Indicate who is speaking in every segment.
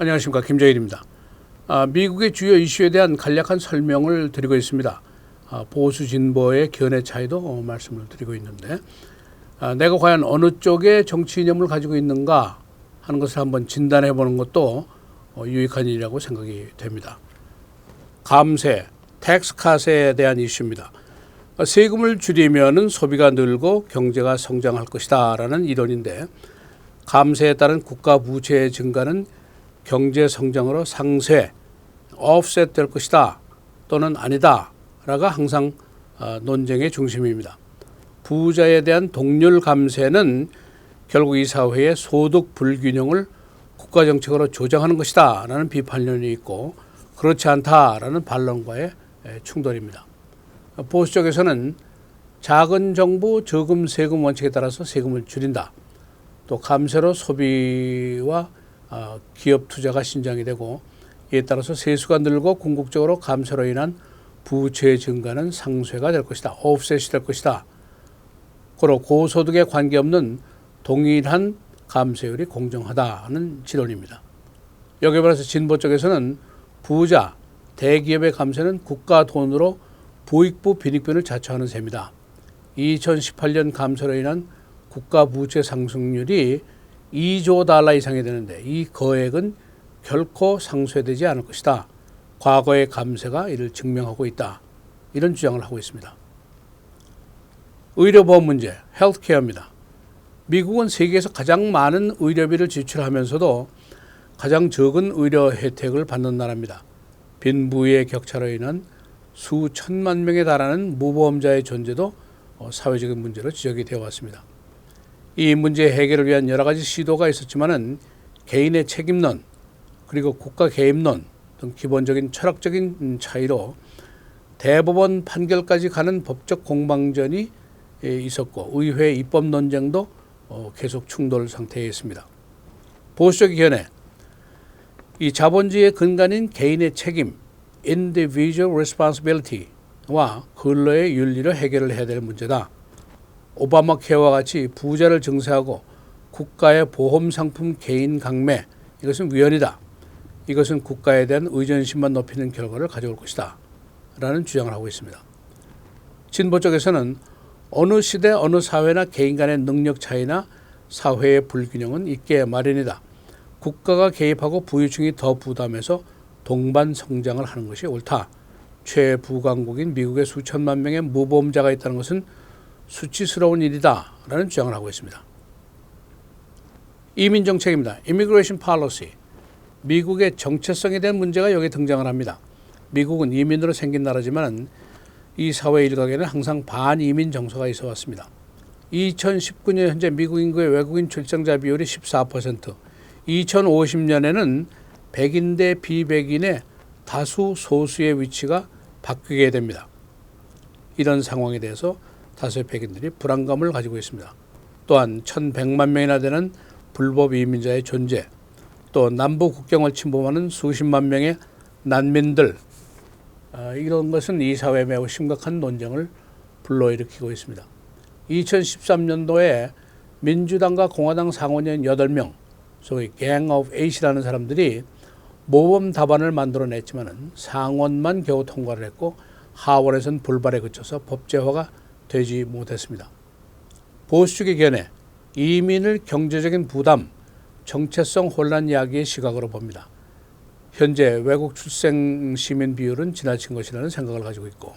Speaker 1: 안녕하십니까, 김정일입니다. 미국의 주요 이슈에 대한 간략한 설명을 드리고 있습니다. 보수 진보의 견해 차이도 말씀을 드리고 있는데, 내가 과연 어느 쪽의 정치 이념을 가지고 있는가 하는 것을 한번 진단해 보는 것도 유익한 일이라고 생각이 됩니다. 감세, 텍스 카세에 대한 이슈입니다. 세금을 줄이면 소비가 늘고 경제가 성장할 것이다 라는 이론인데, 감세에 따른 국가 부채의 증가는 경제 성장으로 상쇄, offset 될 것이다 또는 아니다 라가 항상 논쟁의 중심입니다. 부자에 대한 동률 감세는 결국 이 사회의 소득 불균형을 국가 정책으로 조정하는 것이다 라는 비판론이 있고, 그렇지 않다라는 반론과의 충돌입니다. 보수 쪽에서는 작은 정부 저금 세금 원칙에 따라서 세금을 줄인다, 또 감세로 소비와 기업 투자가 신장이 되고, 이에 따라서 세수가 늘고 궁극적으로 감세로 인한 부채의 증가는 상쇄가 될 것이다, 오프셋이 될 것이다. 고로 고소득에 관계없는 동일한 감세율이 공정하다는 지론입니다. 여기에 반해서 진보 쪽에서는 부자, 대기업의 감세는 국가 돈으로 부익부 빈익빈을 자초하는 셈이다. 2018년 감세로 인한 국가 부채 상승률이 2조 달러 이상이 되는데, 이 거액은 결코 상쇄되지 않을 것이다. 과거의 감세가 이를 증명하고 있다. 이런 주장을 하고 있습니다. 의료보험 문제, 헬스케어입니다. 미국은 세계에서 가장 많은 의료비를 지출하면서도 가장 적은 의료 혜택을 받는 나라입니다. 빈부의 격차로 인한 수천만 명에 달하는 무보험자의 존재도 사회적인 문제로 지적이 되어 왔습니다. 이 문제 해결을 위한 여러 가지 시도가 있었지만은 개인의 책임론 그리고 국가 개입론 등 기본적인 철학적인 차이로 대법원 판결까지 가는 법적 공방전이 있었고, 의회 입법 논쟁도 계속 충돌 상태에 있습니다. 보수적 견해, 이 자본주의의 근간인 개인의 책임, individual responsibility와 근로의 윤리를 해결을 해야 될 문제다. 오바마 케어와 같이 부자를 증세하고 국가의 보험 상품 개인 강매, 이것은 위헌이다. 이것은 국가에 대한 의존심만 높이는 결과를 가져올 것이다 라는 주장을 하고 있습니다. 진보 쪽에서는 어느 시대 어느 사회나 개인 간의 능력 차이나 사회의 불균형은 있게 마련이다. 국가가 개입하고 부유층이 더 부담해서 동반 성장을 하는 것이 옳다. 최부강국인 미국의 수천만 명의 무보험자가 있다는 것은 수치스러운 일이다 라는 주장을 하고 있습니다. 이민정책입니다. Immigration Policy. 미국의 정체성에 대한 문제가 여기에 등장을 합니다. 미국은 이민으로 생긴 나라지만 이 사회 일각에는 항상 반이민 정서가 있어 왔습니다. 2019년 현재 미국 인구의 외국인 출생자 비율이 14%, 2050년에는 백인 대 비백인의 다수 소수의 위치가 바뀌게 됩니다. 이런 상황에 대해서 다수의 백인들이 불안감을 가지고 있습니다. 또한 1,100만 명이나 되는 불법 이민자의 존재, 또 남부 국경을 침범하는 수십만 명의 난민들, 이런 것은 이 사회에 매우 심각한 논쟁을 불러일으키고 있습니다. 2013년도에 민주당과 공화당 상원의원 8명, 소위 Gang of Eight이라는 사람들이 모범 답안을 만들어냈지만 상원만 겨우 통과를 했고, 하원에서는 불발에 그쳐서 법제화가 되지 못했습니다. 보수적의 견해, 이민을 경제적인 부담, 정체성 혼란 이야기의 시각으로 봅니다. 현재 외국 출생 시민 비율은 지나친 것이라는 생각을 가지고 있고,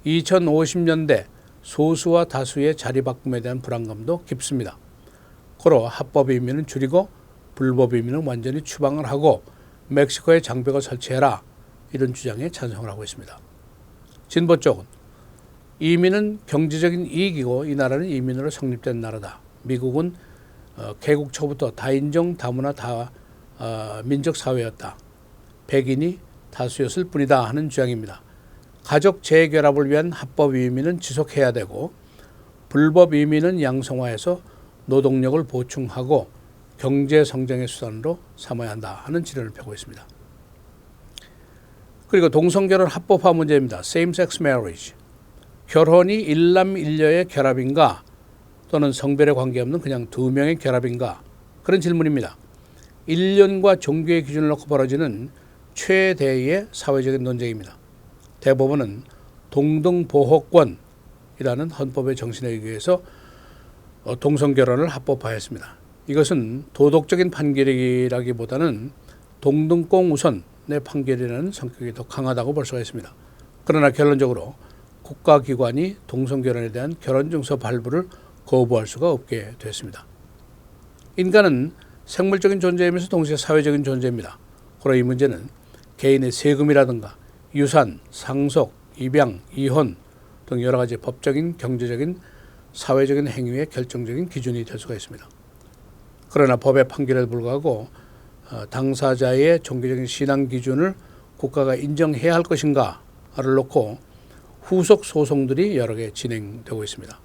Speaker 1: 2050년대 소수와 다수의 자리 바꿈에 대한 불안감도 깊습니다. 고로 합법 이민은 줄이고 불법 이민은 완전히 추방을 하고 멕시코에 장벽을 설치해라, 이런 주장에 찬성을 하고 있습니다. 진보 쪽은 이민은 경제적인 이익이고 이 나라는 이민으로 성립된 나라다. 미국은 개국 초부터 다인종 다문화 다민족 사회였다. 백인이 다수였을 뿐이다 하는 주장입니다. 가족 재결합을 위한 합법 이민은 지속해야 되고, 불법 이민은 양성화해서 노동력을 보충하고 경제 성장의 수단으로 삼아야 한다 하는 지론을 펴고 있습니다. 그리고 동성결혼 합법화 문제입니다. Same-sex marriage. 결혼이 일남일녀의 결합인가, 또는 성별에 관계없는 그냥 두 명의 결합인가, 그런 질문입니다. 인륜과 종교의 기준을 놓고 벌어지는 최대의 사회적인 논쟁입니다. 대법원은 동등보호권이라는 헌법의 정신에 의해서 동성결혼을 합법화했습니다. 이것은 도덕적인 판결이라기보다는 동등공 우선의 판결이라는 성격이 더 강하다고 볼 수가 있습니다. 그러나 결론적으로 국가기관이 동성결혼에 대한 결혼증서 발부를 거부할 수가 없게 됐습니다. 인간은 생물적인 존재이면서 동시에 사회적인 존재입니다. 그러나 이 문제는 개인의 세금이라든가 유산, 상속, 입양, 이혼 등 여러 가지 법적인, 경제적인, 사회적인 행위의 결정적인 기준이 될 수가 있습니다. 그러나 법의 판결에 불구하고 당사자의 종교적인 신앙 기준을 국가가 인정해야 할 것인가를 놓고 후속 소송들이 여러 개 진행되고 있습니다.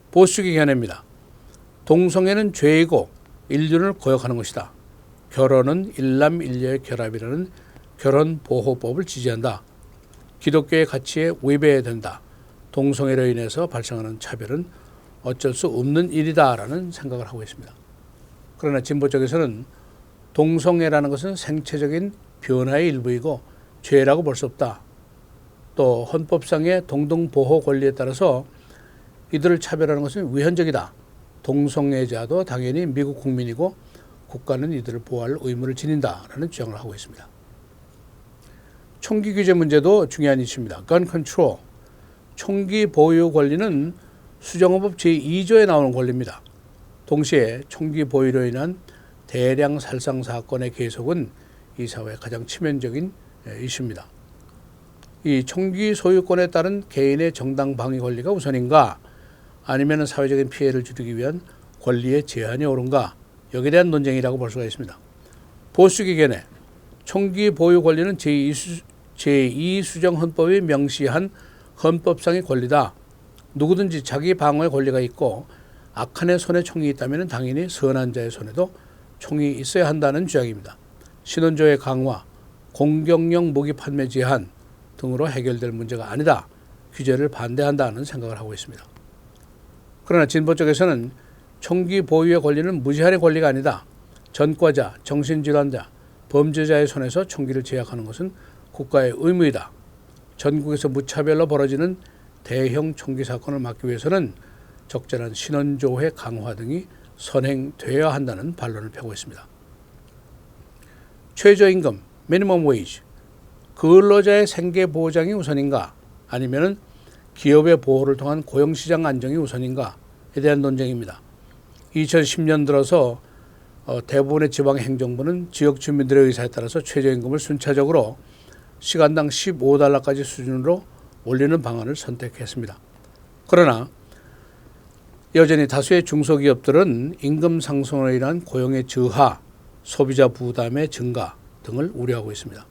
Speaker 1: 보수주의 견해입니다. 동성애는 죄이고 인륜을 거역하는 것이다. 결혼은 일남일녀의 결합이라는 결혼보호법을 지지한다. 기독교의 가치에 위배된다. 동성애로 인해서 발생하는 차별은 어쩔 수 없는 일이다라는 생각을 하고 있습니다. 그러나 진보 쪽에서는 동성애라는 것은 생체적인 변화의 일부이고 죄라고 볼 수 없다. 또 헌법상의 동등보호 권리에 따라서 이들을 차별하는 것은 위헌적이다. 동성애자도 당연히 미국 국민이고 국가는 이들을 보호할 의무를 지닌다라는 주장을 하고 있습니다. 총기 규제 문제도 중요한 이슈입니다. Gun Control, 총기 보유 권리는 수정헌법 제2조에 나오는 권리입니다. 동시에 총기 보유로 인한 대량 살상 사건의 계속은 이 사회의 가장 치명적인 이슈입니다. 이 총기 소유권에 따른 개인의 정당 방위 권리가 우선인가 아니면 사회적인 피해를 줄이기 위한 권리의 제한이 옳은가 여기에 대한 논쟁이라고 볼 수가 있습니다. 보수주의 견해, 총기 보유 권리는 제2수정헌법이 명시한 헌법상의 권리다. 누구든지 자기 방어의 권리가 있고 악한의 손에 총이 있다면 당연히 선한 자의 손에도 총이 있어야 한다는 주장입니다. 신원조의 강화, 공격용 무기 판매 제한 등으로 해결될 문제가 아니다. 규제를 반대한다는 생각을 하고 있습니다. 그러나 진보 쪽에서는 총기 보유의 권리는 무제한의 권리가 아니다. 전과자, 정신질환자, 범죄자의 손에서 총기를 제약하는 것은 국가의 의무이다. 전국에서 무차별로 벌어지는 대형 총기 사건을 막기 위해서는 적절한 신원조회 강화 등이 선행되어야 한다는 반론을 펴고 있습니다. 최저임금, 미니멈 웨이지, 근로자의 생계 보장이 우선인가 아니면 기업의 보호를 통한 고용시장 안정이 우선인가에 대한 논쟁입니다. 2010년 들어서 대부분의 지방행정부는 지역 주민들의 의사에 따라서 최저임금을 순차적으로 시간당 15달러까지 수준으로 올리는 방안을 선택했습니다. 그러나 여전히 다수의 중소기업들은 임금 상승으로 인한 고용의 저하, 소비자 부담의 증가 등을 우려하고 있습니다.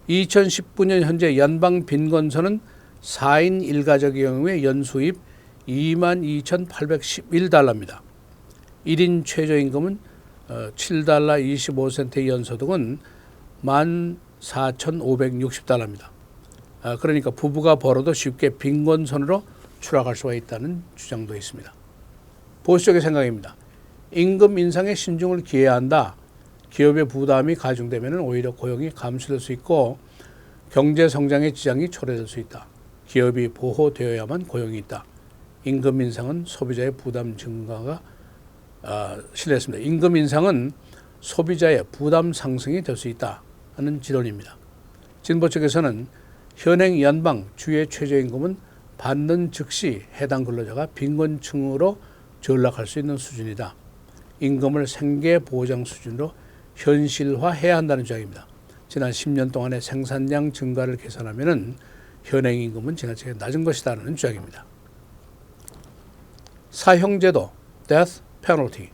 Speaker 1: 2019년 현재 연방 빈곤선은 4인 1가족의 경우에 연수입 22,811달러입니다. 1인 최저임금은 7달러 25센트의 연소득은 14,560달러입니다. 그러니까 부부가 벌어도 쉽게 빈곤선으로 추락할 수가 있다는 주장도 있습니다. 보수적인 생각입니다. 임금 인상에 신중을 기해야 한다. 기업의 부담이 가중되면 오히려 고용이 감소될 수 있고 경제 성장의 지장이 초래될 수 있다. 기업이 보호되어야만 고용이 있다. 임금 인상은 소비자의 부담 증가가 실례했습니다. 임금 인상은 소비자의 부담 상승이 될 수 있다 하는 지론입니다. 진보 측에서는 현행 연방 주의 최저임금은 받는 즉시 해당 근로자가 빈곤층으로 전락할 수 있는 수준이다. 임금을 생계 보장 수준으로 현실화해야 한다는 주장입니다. 지난 10년 동안의 생산량 증가를 계산하면 현행 임금은 지나치게 낮은 것이다라는 주장입니다. 사형제도, death penalty,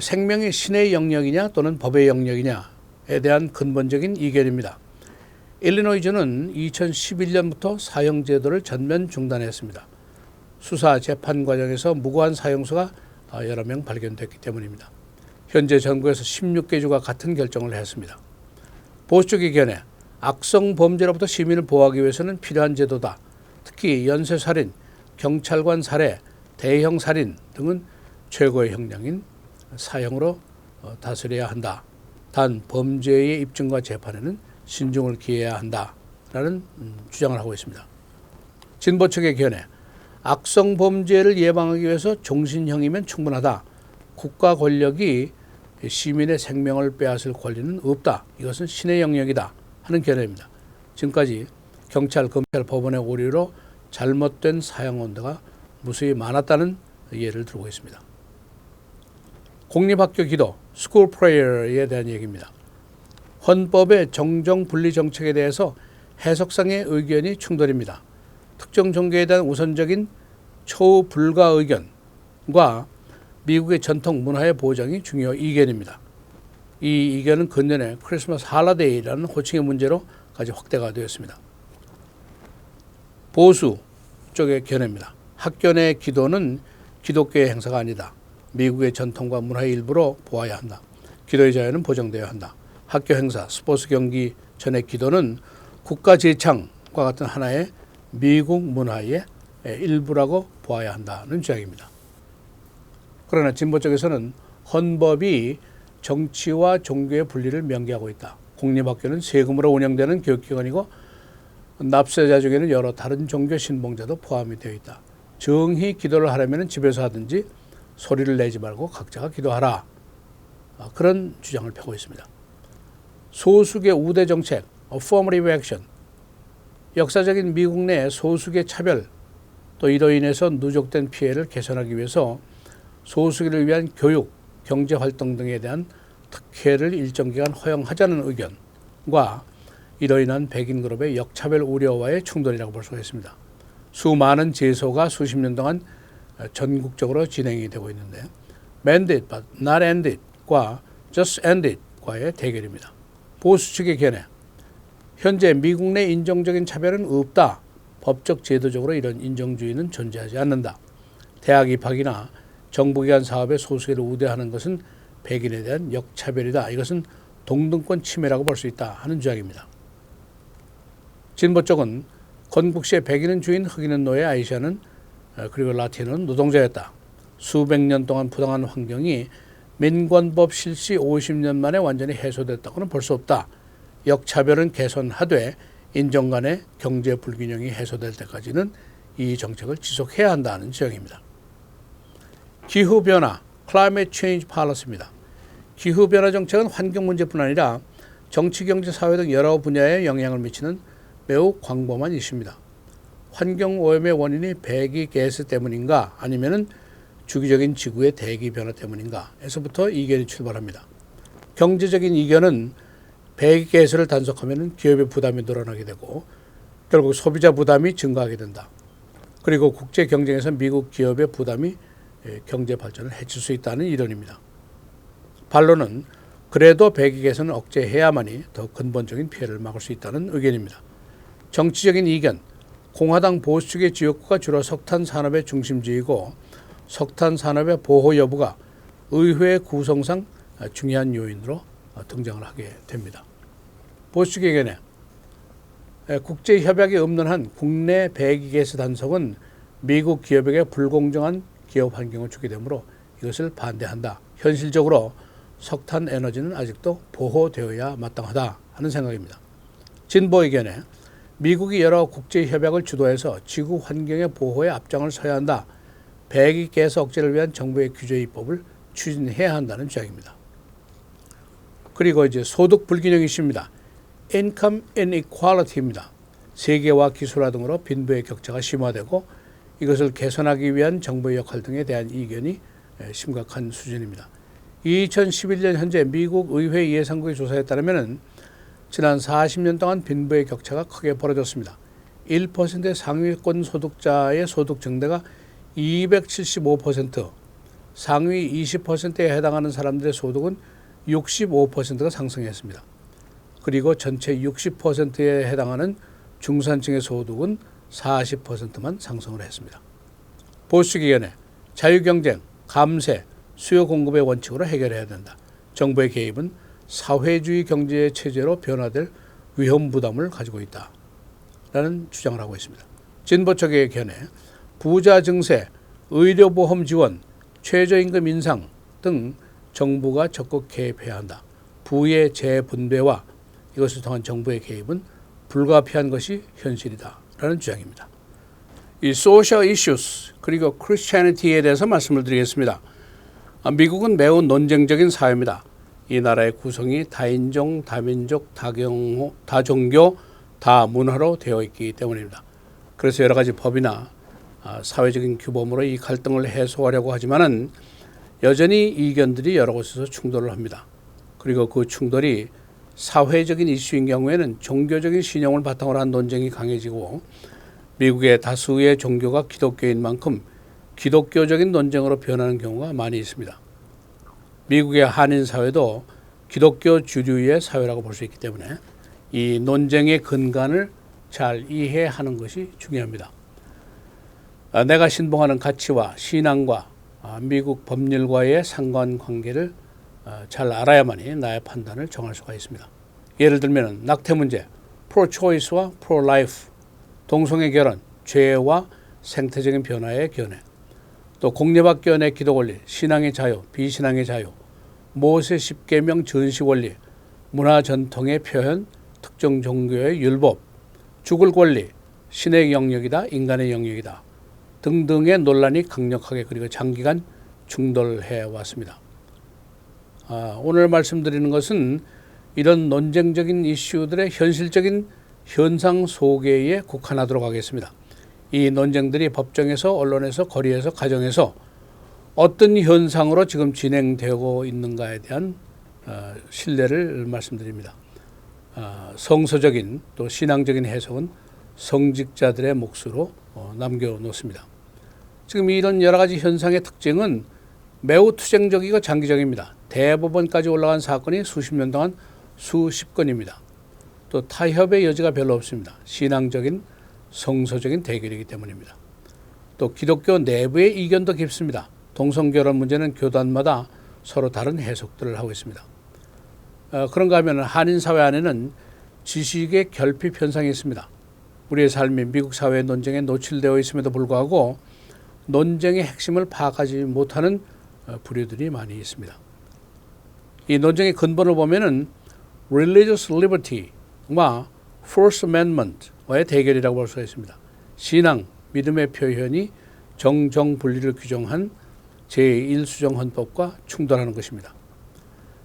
Speaker 1: 생명이 신의 영역이냐 또는 법의 영역이냐에 대한 근본적인 이견입니다. 일리노이주는 2011년부터 사형제도를 전면 중단했습니다. 수사 재판 과정에서 무고한 사형수가 여러 명 발견됐기 때문입니다. 현재 전국에서 16개 주가 같은 결정을 했습니다. 보수주의 견해, 악성 범죄로부터 시민을 보호하기 위해서는 필요한 제도다. 특히 연쇄살인, 경찰관 살해, 대형 살인 등은 최고의 형량인 사형으로 다스려야 한다. 단 범죄의 입증과 재판에는 신중을 기해야 한다라는 주장을 하고 있습니다. 진보 측의 견해, 악성 범죄를 예방하기 위해서 종신형이면 충분하다. 국가 권력이 시민의 생명을 빼앗을 권리는 없다. 이것은 신의 영역이다 하는 견해입니다. 지금까지 경찰, 검찰, 법원의 오류로 잘못된 사형 언도가 무수히 많았다는 예를 들고 있습니다. 공립학교 기도, 스쿨 프레이어에 대한 얘기입니다. 헌법의 정정 분리 정책에 대해서 해석상의 의견이 충돌입니다. 특정 종교에 대한 우선적인 초불가 의견과 미국의 전통 문화의 보장이 중요 이견입니다. 이 이견은 근년에 크리스마스 할러데이라는 호칭의 문제로까지 확대가 되었습니다. 보수 쪽의 견해입니다. 학교 내 기도는 기독교의 행사가 아니다. 미국의 전통과 문화의 일부로 보아야 한다. 기도의 자유는 보장되어야 한다. 학교 행사, 스포츠 경기 전의 기도는 국가 재창과 같은 하나의 미국 문화의 일부라고 보아야 한다는 주장입니다. 그러나 진보 쪽에서는 헌법이 정치와 종교의 분리를 명기하고 있다. 공립학교는 세금으로 운영되는 교육기관이고 납세자 중에는 여러 다른 종교 신봉자도 포함이 되어 있다. 정히 기도를 하려면 집에서 하든지 소리를 내지 말고 각자가 기도하라. 그런 주장을 펴고 있습니다. 소수계 우대 정책, affirmative action, 역사적인 미국 내 소수계 차별, 또 이로 인해서 누적된 피해를 개선하기 위해서 소수계를 위한 교육, 경제활동 등에 대한 특혜를 일정 기간 허용하자는 의견과 이로 인한 백인 그룹의 역차별 우려와의 충돌이라고 볼 수가 있습니다. 수많은 제소가 수십 년 동안 전국적으로 진행이 되고 있는데 mandate but not end it과 just end it과의 대결입니다. 보수 측의 견해, 현재 미국 내 인종적인 차별은 없다. 법적 제도적으로 이런 인종주의는 존재하지 않는다. 대학 입학이나 정부기관 사업에 소수계를 우대하는 것은 백인에 대한 역차별이다. 이것은 동등권 침해라고 볼 수 있다 하는 주장입니다. 진보 쪽은 건국시에 백인은 주인, 흑인은 노예, 아시아는 그리고 라틴은 노동자였다. 수백 년 동안 부당한 환경이 민권법 실시 50년 만에 완전히 해소됐다고는 볼 수 없다. 역차별은 개선하되 인종 간의 경제 불균형이 해소될 때까지는 이 정책을 지속해야 한다는 지적입니다. 기후변화, Climate Change Policy입니다. 기후변화 정책은 환경 문제뿐 아니라 정치, 경제, 사회 등 여러 분야에 영향을 미치는 매우 광범한 이슈입니다. 환경오염의 원인이 배기가스 때문인가 아니면 주기적인 지구의 대기 변화 때문인가에서부터 이견이 출발합니다. 경제적인 이견은 배기가스를 단속하면 기업의 부담이 늘어나게 되고 결국 소비자 부담이 증가하게 된다. 그리고 국제 경쟁에서 미국 기업의 부담이 경제 발전을 해칠 수 있다는 이론입니다. 반론은 그래도 배기가스는 억제해야만이 더 근본적인 피해를 막을 수 있다는 의견입니다. 정치적인 이견, 공화당 보수 측의 지역구가 주로 석탄 산업의 중심지이고 석탄 산업의 보호 여부가 의회 구성상 중요한 요인으로 등장을 하게 됩니다. 보수 측의 견해, 국제 협약이 없는 한 국내 배기가스 단속은 미국 기업에게 불공정한 기업 환경을 주게 되므로 이것을 반대한다. 현실적으로 석탄 에너지는 아직도 보호되어야 마땅하다 하는 생각입니다. 진보 의견에 미국이 여러 국제 협약을 주도해서 지구 환경의 보호에 앞장을 서야 한다. 배기가스 억제를 위한 정부의 규제 입법을 추진해야 한다는 주장입니다. 그리고 이제 소득 불균형 이슈입니다. Income inequality입니다. 세계와 기술화 등으로 빈부의 격차가 심화되고 이것을 개선하기 위한 정부의 역할 등에 대한 이견이 심각한 수준입니다. 2011년 현재 미국 의회 예산국의 조사에 따르면 지난 40년 동안 빈부의 격차가 크게 벌어졌습니다. 1%의 상위권 소득자의 소득 증대가 275%, 상위 20%에 해당하는 사람들의 소득은 65%가 상승했습니다. 그리고 전체 60%에 해당하는 중산층의 소득은 40%만 상승을 했습니다. 보수기관의 자유경쟁, 감세, 수요 공급의 원칙으로 해결해야 된다. 정부의 개입은 사회주의 경제 체제로 변화될 위험 부담을 가지고 있다. 라는 주장을 하고 있습니다. 진보 쪽의 견해, 부자 증세, 의료보험 지원, 최저임금 인상 등 정부가 적극 개입해야 한다. 부의 재분배와 이것을 통한 정부의 개입은 불가피한 것이 현실이다 라는 주장입니다. 이 social issues 그리고 Christianity에 대해서 말씀을 드리겠습니다. 미국은 매우 논쟁적인 사회입니다. 이 나라의 구성이 다인종, 다민족, 다종교, 다문화로 되어 있기 때문입니다. 그래서 여러 가지 법이나 사회적인 규범으로 이 갈등을 해소하려고 하지만은 여전히 이견들이 여러 곳에서 충돌을 합니다. 그리고 그 충돌이 사회적인 이슈인 경우에는 종교적인 신용을 바탕으로 한 논쟁이 강해지고 미국의 다수의 종교가 기독교인 만큼 기독교적인 논쟁으로 변하는 경우가 많이 있습니다. 미국의 한인 사회도 기독교 주류의 사회라고 볼 수 있기 때문에 이 논쟁의 근간을 잘 이해하는 것이 중요합니다. 내가 신봉하는 가치와 신앙과 미국 법률과의 상관관계를 잘 알아야만이 나의 판단을 정할 수가 있습니다. 예를 들면 낙태 문제, 프로-초이스와 프로-라이프, 동성애 결혼, 죄와 생태적인 변화의 견해, 또 공립학교 내 기도 권리, 신앙의 자유, 비신앙의 자유, 모세 10계명 전시 원리, 문화 전통의 표현, 특정 종교의 율법, 죽을 권리, 신의 영역이다, 인간의 영역이다 등등의 논란이 강력하게 그리고 장기간 충돌해 왔습니다. 오늘 말씀드리는 것은 이런 논쟁적인 이슈들의 현실적인 현상 소개에 국한하도록 하겠습니다. 이 논쟁들이 법정에서, 언론에서, 거리에서, 가정에서 어떤 현상으로 지금 진행되고 있는가에 대한 신뢰를 말씀드립니다. 성서적인 또 신앙적인 해석은 성직자들의 몫으로 남겨놓습니다. 지금 이런 여러 가지 현상의 특징은 매우 투쟁적이고 장기적입니다. 대법원까지 올라간 사건이 수십 년 동안 수십 건입니다. 또 타협의 여지가 별로 없습니다. 신앙적인 성서적인 대결이기 때문입니다. 또 기독교 내부의 이견도 깊습니다. 동성결혼 문제는 교단마다 서로 다른 해석들을 하고 있습니다. 그런가 하면 한인 사회 안에는 지식의 결핍 현상이 있습니다. 우리의 삶이 미국 사회의 논쟁에 노출되어 있음에도 불구하고 논쟁의 핵심을 파악하지 못하는 부류들이 많이 있습니다. 이 논쟁의 근본을 보면은 religious liberty와 First Amendment와의 대결이라고 볼 수가 있습니다. 신앙, 믿음의 표현이 정정분리를 규정한 제1수정 헌법과 충돌하는 것입니다.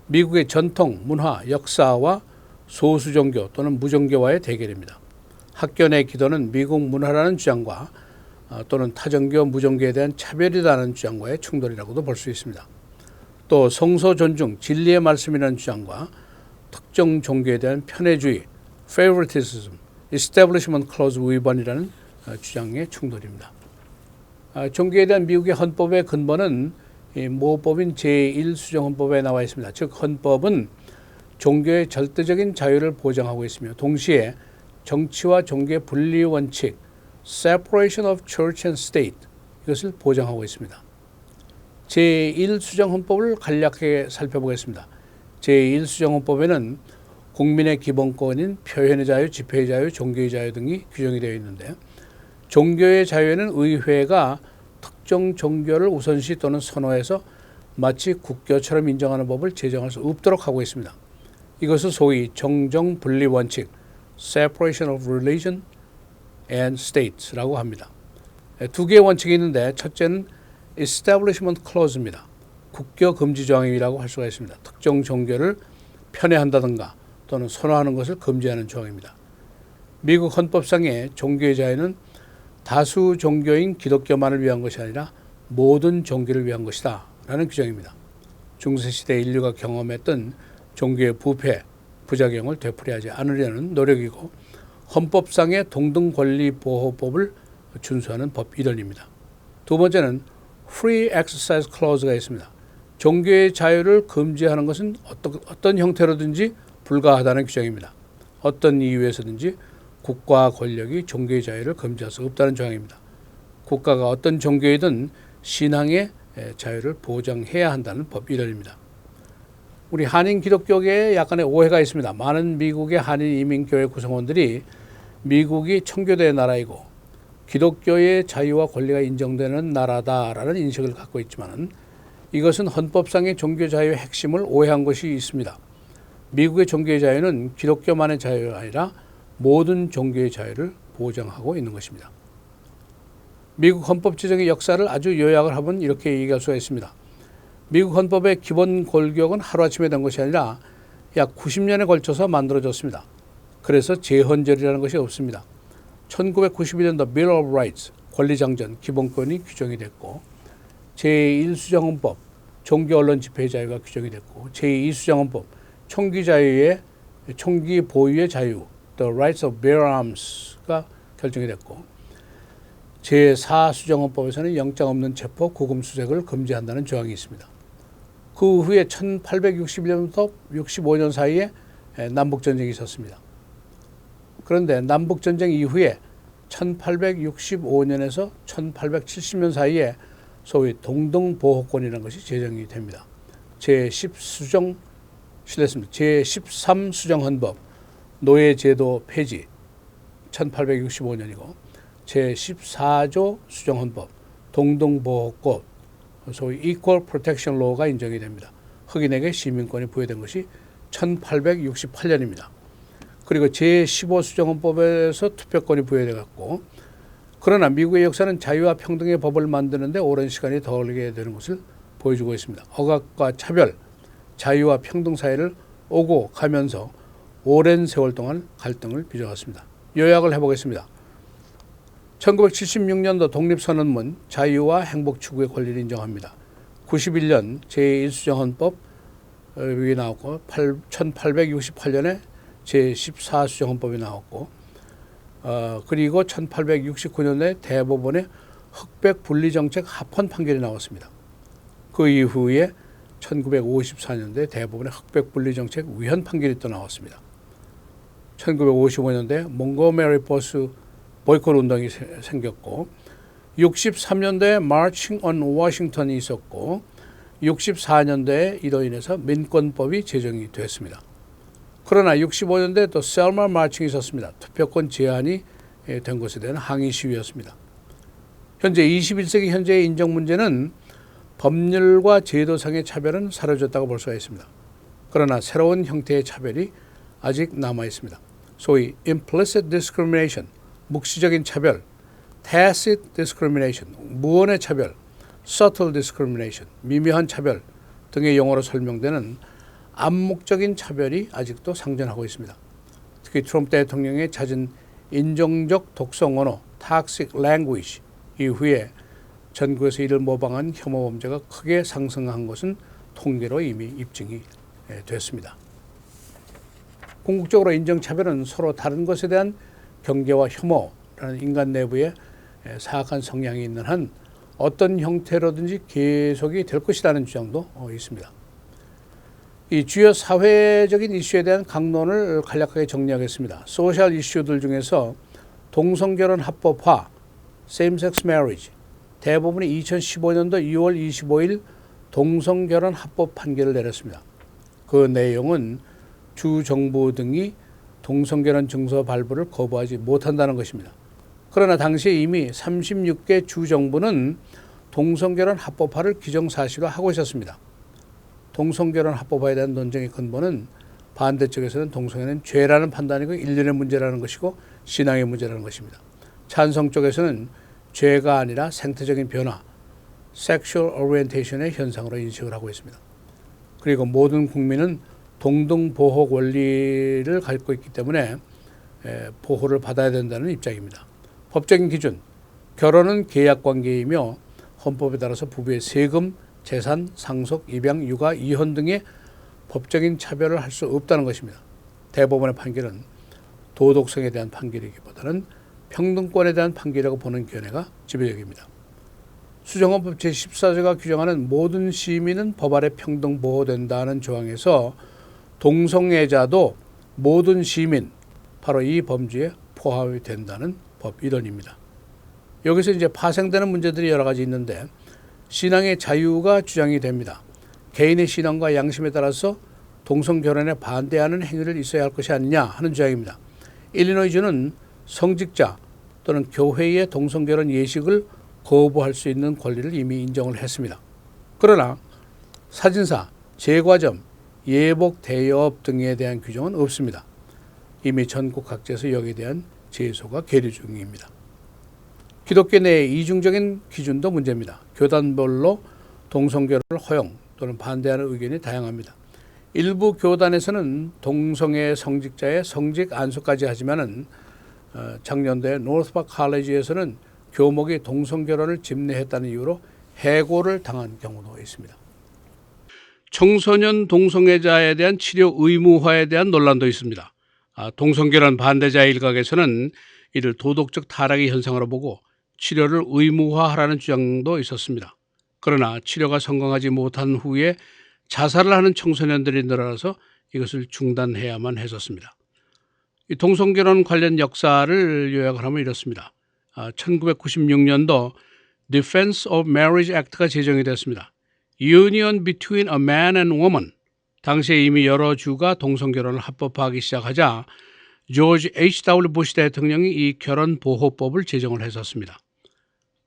Speaker 1: 미국의 전통, 문화, 역사와 소수종교 또는 무종교와의 대결입니다. 학교 내 기도는 미국 문화라는 주장과 또는 타종교, 무종교에 대한 차별이라는 주장과의 충돌이라고도 볼 수 있습니다. 또 성서 존중, 진리의 말씀이라는 주장과 특정 종교에 대한 편애주의, favoritism, establishment clause 위반이라는 주장의 충돌입니다. 종교에 대한 미국의 헌법의 근본은 모법인 제1수정 헌법에 나와 있습니다. 즉 헌법은 종교의 절대적인 자유를 보장하고 있으며 동시에 정치와 종교의 분리 원칙, separation of church and state 이것을 보장하고 있습니다. 제1수정 헌법을 간략하게 살펴보겠습니다. 제1수정 헌법에는 국민의 기본권인 표현의 자유, 집회의 자유, 종교의 자유 등이 규정이 되어 있는데 종교의 자유에는 의회가 특정 종교를 우선시 또는 선호해서 마치 국교처럼 인정하는 법을 제정할 수 없도록 하고 있습니다. 이것을 소위 정정분리 원칙 Separation of Religion and State라고 합니다. 두 개의 원칙이 있는데 첫째는 Establishment Clause입니다. 국교 금지 조항이라고 할 수가 있습니다. 특정 종교를 편애한다든가 또는 선호하는 것을 금지하는 조항입니다. 미국 헌법상의 종교의 자유는 다수 종교인 기독교만을 위한 것이 아니라 모든 종교를 위한 것이다 라는 규정입니다. 중세시대 인류가 경험했던 종교의 부패, 부작용을 되풀이하지 않으려는 노력이고 헌법상의 동등권리보호법을 준수하는 법 일환입니다. 두 번째는 Free Exercise Clause가 있습니다. 종교의 자유를 금지하는 것은 어떤 형태로든지 불가하다는 규정입니다. 어떤 이유에서든지 국가 권력이 종교의 자유를 금지할 수 없다는 조항입니다. 국가가 어떤 종교이든 신앙의 자유를 보장해야 한다는 법 일환입니다. 우리 한인 기독교계에 약간의 오해가 있습니다. 많은 미국의 한인 이민교회 구성원들이 미국이 청교도의 나라이고 기독교의 자유와 권리가 인정되는 나라다라는 인식을 갖고 있지만 이것은 헌법상의 종교 자유의 핵심을 오해한 것이 있습니다. 미국의 종교의 자유는 기독교만의 자유가 아니라 모든 종교의 자유를 보장하고 있는 것입니다. 미국 헌법 제정의 역사를 아주 요약을 하면 이렇게 얘기할 수가 있습니다. 미국 헌법의 기본 골격은 하루아침에 된 것이 아니라 약 90년에 걸쳐서 만들어졌습니다. 그래서 재헌절이라는 것이 없습니다. 1991년도 Bill of Rights, 권리장전, 기본권이 규정이 됐고, 제1수정헌법, 종교 언론 집회 자유가 규정이 됐고, 제2수정헌법, 총기 보유의 자유, The Rights of Bear Arms가 결정이 됐고, 제4수정헌법에서는 영장 없는 체포, 구금 수색을 금지한다는 조항이 있습니다. 그 후에 1861년부터 65년 사이에 남북전쟁이 있었습니다. 그런데 남북전쟁 이후에 1865년에서 1870년 사이에 소위 동등보호권이라는 것이 제정이 됩니다. 제13수정헌법, 노예제도 폐지 1865년이고, 제14조 수정헌법, 동등보호권, 소위 Equal Protection Law가 인정이 됩니다. 흑인에게 시민권이 부여된 것이 1868년입니다. 그리고 제15수정헌법에서 투표권이 부여되었고, 그러나 미국의 역사는 자유와 평등의 법을 만드는데 오랜 시간이 더 걸리게 되는 것을 보여주고 있습니다. 억압과 차별, 자유와 평등 사이를 오고 가면서 오랜 세월 동안 갈등을 빚어왔습니다. 요약을 해보겠습니다. 1976년도 독립선언문, 자유와 행복 추구의 권리를 인정합니다. 91년 제1수정헌법이 나왔고, 1868년에 제14수정헌법이 나왔고, 그리고 1869년에 대법원의 흑백 분리정책 합헌 판결이 나왔습니다. 그 이후에 1954년도에 대법원의 흑백 분리정책 위헌 판결이 또 나왔습니다. 1955년도에 몽고메리 버스 보이콧 운동이 생겼고, 63년도에 Marching on Washington이 있었고, 64년도에 이로 인해서 민권법이 제정이 됐습니다. 그러나 65년도에 또 셀마 마칭이 있었습니다. 투표권 제한이 된 것에 대한 항의 시위였습니다. 현재 21세기 현재의 인정 문제는 법률과 제도상의 차별은 사라졌다고 볼 수가 있습니다. 그러나 새로운 형태의 차별이 아직 남아 있습니다. 소위 implicit discrimination, 묵시적인 차별, tacit discrimination, 무언의 차별, subtle discrimination, 미묘한 차별 등의 용어로 설명되는 암묵적인 차별이 아직도 상존하고 있습니다. 특히 트럼프 대통령의 잦은 인종적 독성 언어, toxic language 이후에 전국에서 이를 모방한 혐오 범죄가 크게 상승한 것은 통계로 이미 입증이 됐습니다. 궁극적으로 인종차별은 서로 다른 것에 대한 경계와 혐오라는 인간 내부에 사악한 성향이 있는 한 어떤 형태로든지 계속이 될 것이라는 주장도 있습니다. 이 주요 사회적인 이슈에 대한 강론을 간략하게 정리하겠습니다. 소셜 이슈들 중에서 동성결혼 합법화, same-sex marriage, 대법원이 2015년도 6월 25일 동성결혼 합법 판결을 내렸습니다. 그 내용은 주 정부 등이 동성결혼 증서 발부를 거부하지 못한다는 것입니다. 그러나 당시에 이미 36개 주 정부는 동성결혼 합법화를 기정사실화하고 있었습니다. 동성결혼 합법화에 대한 논쟁의 근본은 반대쪽에서는 동성애는 죄라는 판단이고 인륜의 문제라는 것이고 신앙의 문제라는 것입니다. 찬성 쪽에서는 죄가 아니라 생태적인 변화, sexual orientation의 현상으로 인식을 하고 있습니다. 그리고 모든 국민은 동등 보호 권리를 갖고 있기 때문에 보호를 받아야 된다는 입장입니다. 법적인 기준, 결혼은 계약관계이며 헌법에 따라서 부부의 세금, 재산, 상속, 입양, 육아, 이혼 등의 법적인 차별을 할 수 없다는 것입니다. 대법원의 판결은 도덕성에 대한 판결이기보다는 평등권에 대한 판결이라고 보는 견해가 지배적입니다. 수정헌법 제14조가 규정하는 모든 시민은 법 아래 평등 보호된다는 조항에서 동성애자도 모든 시민, 바로 이 범주에 포함이 된다는 법 이론입니다. 여기서 이제 파생되는 문제들이 여러 가지 있는데 신앙의 자유가 주장이 됩니다. 개인의 신앙과 양심에 따라서 동성결혼에 반대하는 행위를 있어야 할 것이 아니냐 하는 주장입니다. 일리노이주는 성직자 또는 교회의 동성결혼 예식을 거부할 수 있는 권리를 이미 인정을 했습니다. 그러나 사진사, 제과점, 예복, 대여업 등에 대한 규정은 없습니다. 이미 전국 각지에서 여기에 대한 제소가 계류 중입니다. 기독교 내의 이중적인 기준도 문제입니다. 교단별로 동성결혼을 허용 또는 반대하는 의견이 다양합니다. 일부 교단에서는 동성애 성직자의 성직 안수까지 하지만은 작년도에 노스파크 칼리지에서는 교목이 동성결혼을 집례했다는 이유로 해고를 당한 경우도 있습니다. 청소년 동성애자에 대한 치료 의무화에 대한 논란도 있습니다. 동성결혼 반대자 일각에서는 이를 도덕적 타락의 현상으로 보고 치료를 의무화하라는 주장도 있었습니다. 그러나 치료가 성공하지 못한 후에 자살을 하는 청소년들이 늘어나서 이것을 중단해야만 했었습니다. 이 동성결혼 관련 역사를 요약을 하면 이렇습니다. 1996년도 Defense of Marriage Act가 제정이 됐습니다. Union between a man and woman. 당시에 이미 여러 주가 동성결혼을 합법화하기 시작하자 조지 H.W. 부시 대통령이 이 결혼보호법을 제정을 했었습니다.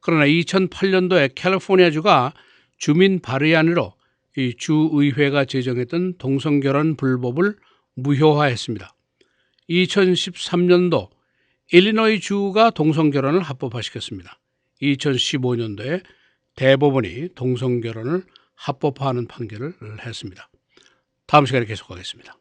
Speaker 1: 그러나 2008년도에 캘리포니아주가 주민 발의안으로 이 주의회가 제정했던 동성결혼 불법을 무효화했습니다. 2013년도 일리노이 주가 동성결혼을 합법화시켰습니다. 2015년도에 대법원이 동성결혼을 합법화하는 판결을 했습니다. 다음 시간에 계속하겠습니다.